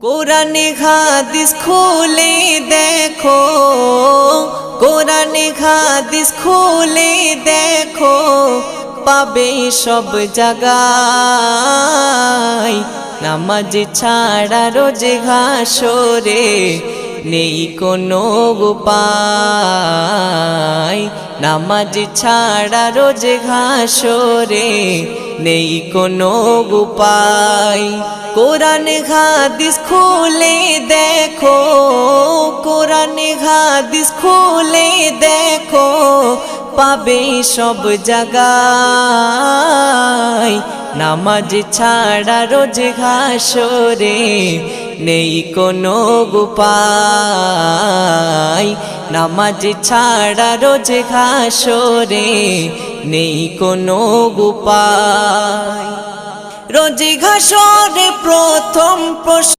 কোরআনে হাদিস খুলে দেখো, কোরআনে হাদিস খুলে দেখো, পাবে সব জায়গায়। নামাজ ছাড়া রোজে হাসরে নেই কোনো উপায়। নামাজ ছাড়া রোজে হাসরে নেই কোনো উপায়। কোরআন হাদিস খুলে দেখো, কোরআন হাদিস খুলে দেখো, পাবে সব জায়গায়। নামাজ ছাড়া রোজ হাসরে নেই কোনো উপায়। নামাজ ছাড়া রোজ হাসরে নেই কোনো উপায়। রোজ হাসরে প্রথম প্রশ্ন